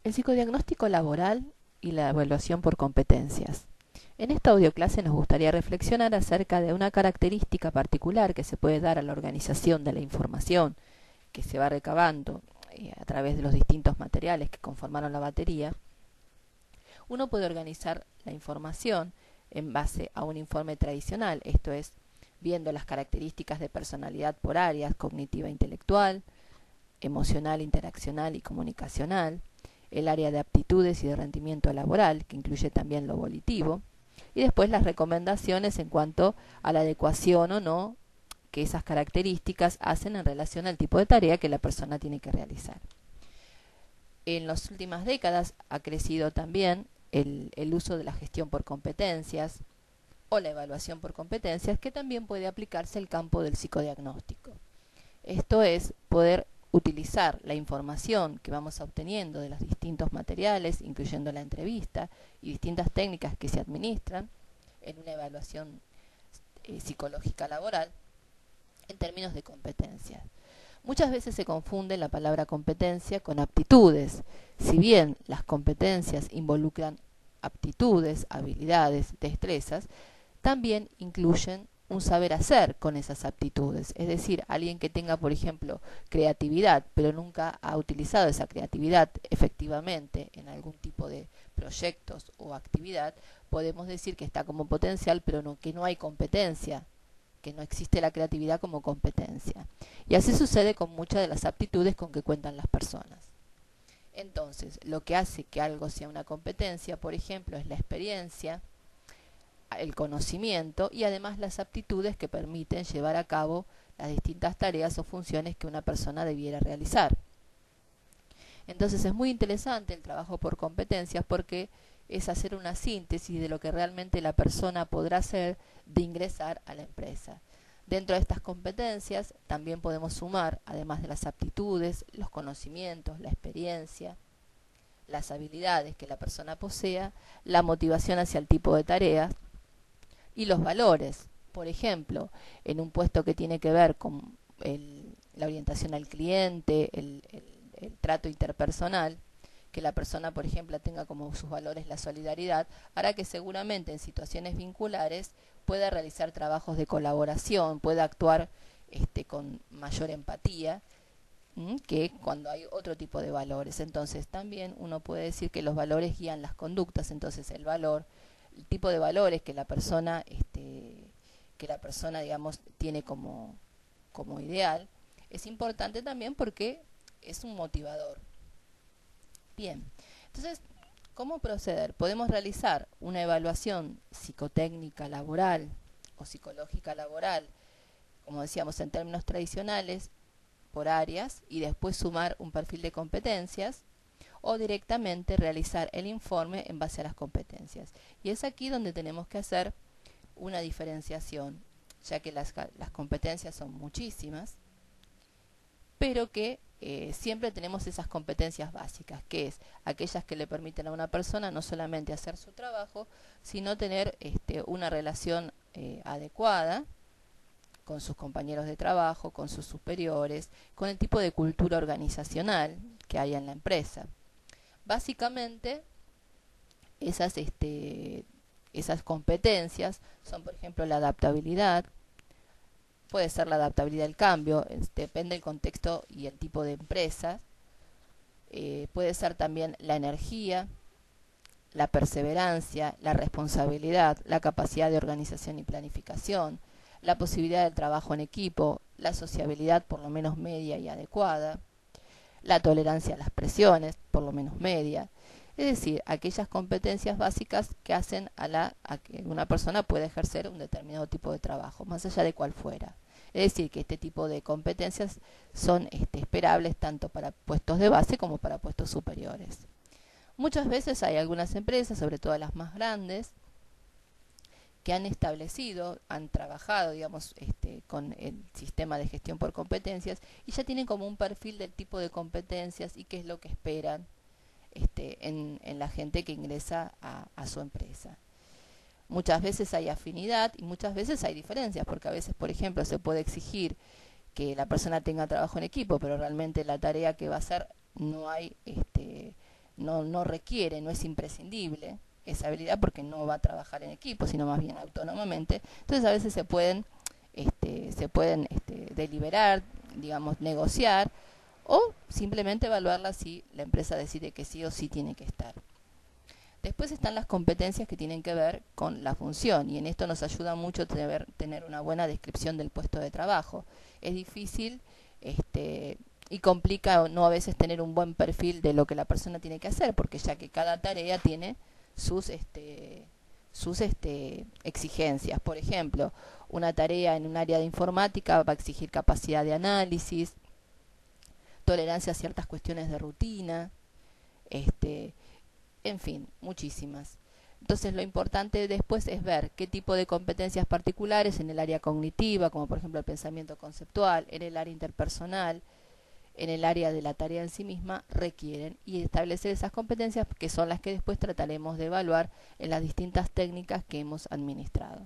El psicodiagnóstico laboral y la evaluación por competencias. En esta audioclase nos gustaría reflexionar acerca de una característica particular que se puede dar a la organización de la información que se va recabando a través de los distintos materiales que conformaron la batería. Uno puede organizar la información en base a un informe tradicional, esto es, viendo las características de personalidad por áreas, cognitiva e intelectual, emocional, interaccional y comunicacional, el área de aptitudes y de rendimiento laboral, que incluye también lo volitivo, y después las recomendaciones en cuanto a la adecuación o no que esas características hacen en relación al tipo de tarea que la persona tiene que realizar. En las últimas décadas ha crecido también el uso de la gestión por competencias o la evaluación por competencias, que también puede aplicarse al campo del psicodiagnóstico. Esto es poder utilizar la información que vamos obteniendo de los distintos materiales, incluyendo la entrevista y distintas técnicas que se administran en una evaluación psicológica laboral en términos de competencias. Muchas veces se confunde la palabra competencia con aptitudes. Si bien las competencias involucran aptitudes, habilidades, destrezas, también incluyen un saber hacer con esas aptitudes. Es decir, alguien que tenga, por ejemplo, creatividad, pero nunca ha utilizado esa creatividad efectivamente en algún tipo de proyectos o actividad, podemos decir que está como potencial, pero que no hay competencia, que no existe la creatividad como competencia. Y así sucede con muchas de las aptitudes con que cuentan las personas. Entonces, lo que hace que algo sea una competencia, por ejemplo, es la experiencia, el conocimiento y además las aptitudes que permiten llevar a cabo las distintas tareas o funciones que una persona debiera realizar. Entonces es muy interesante el trabajo por competencias porque es hacer una síntesis de lo que realmente la persona podrá hacer de ingresar a la empresa. Dentro de estas competencias también podemos sumar, además de las aptitudes, los conocimientos, la experiencia, las habilidades que la persona posea, la motivación hacia el tipo de tareas y los valores. Por ejemplo, en un puesto que tiene que ver con la orientación al cliente, el trato interpersonal, que la persona, por ejemplo, tenga como sus valores la solidaridad, hará que seguramente en situaciones vinculares pueda realizar trabajos de colaboración, pueda actuar con mayor empatía que cuando hay otro tipo de valores. Entonces también uno puede decir que los valores guían las conductas. Entonces el tipo de valores que la persona digamos tiene como ideal es importante también porque es un motivador. Bien, entonces, ¿cómo proceder? Podemos realizar una evaluación psicotécnica laboral o psicológica laboral, como decíamos en términos tradicionales, por áreas y después sumar un perfil de competencias o directamente realizar el informe en base a las competencias. Y es aquí donde tenemos que hacer una diferenciación, ya que las competencias son muchísimas, pero que siempre tenemos esas competencias básicas, que es aquellas que le permiten a una persona no solamente hacer su trabajo, sino tener una relación adecuada con sus compañeros de trabajo, con sus superiores, con el tipo de cultura organizacional que hay en la empresa. Básicamente, esas competencias son, por ejemplo, la adaptabilidad, puede ser la adaptabilidad al cambio, depende del contexto y el tipo de empresa. Puede ser también la energía, la perseverancia, la responsabilidad, la capacidad de organización y planificación, la posibilidad del trabajo en equipo, la sociabilidad por lo menos media y adecuada, la tolerancia a las presiones, por lo menos media. Es decir, aquellas competencias básicas que hacen a que una persona pueda ejercer un determinado tipo de trabajo, más allá de cuál fuera. Es decir, que este tipo de competencias son esperables tanto para puestos de base como para puestos superiores. Muchas veces hay algunas empresas, sobre todo las más grandes, que han establecido, han trabajado, digamos, con el sistema de gestión por competencias y ya tienen como un perfil del tipo de competencias y qué es lo que esperan en la gente que ingresa a su empresa. Muchas veces hay afinidad y muchas veces hay diferencias, porque a veces, por ejemplo, se puede exigir que la persona tenga trabajo en equipo, pero realmente la tarea que va a hacer no hay no requiere, no es imprescindible esa habilidad porque no va a trabajar en equipo, sino más bien autónomamente. Entonces a veces se pueden deliberar, digamos, negociar, o simplemente evaluarla si la empresa decide que sí o sí tiene que estar. Después están las competencias que tienen que ver con la función, y en esto nos ayuda mucho tener una buena descripción del puesto de trabajo. Es difícil y complica no a veces tener un buen perfil de lo que la persona tiene que hacer, porque ya que cada tarea tiene sus exigencias. Por ejemplo, una tarea en un área de informática va a exigir capacidad de análisis, tolerancia a ciertas cuestiones de rutina, en fin, muchísimas. Entonces lo importante después es ver qué tipo de competencias particulares en el área cognitiva, como por ejemplo el pensamiento conceptual, en el área interpersonal, en el área de la tarea en sí misma, requieren, y establecer esas competencias que son las que después trataremos de evaluar en las distintas técnicas que hemos administrado.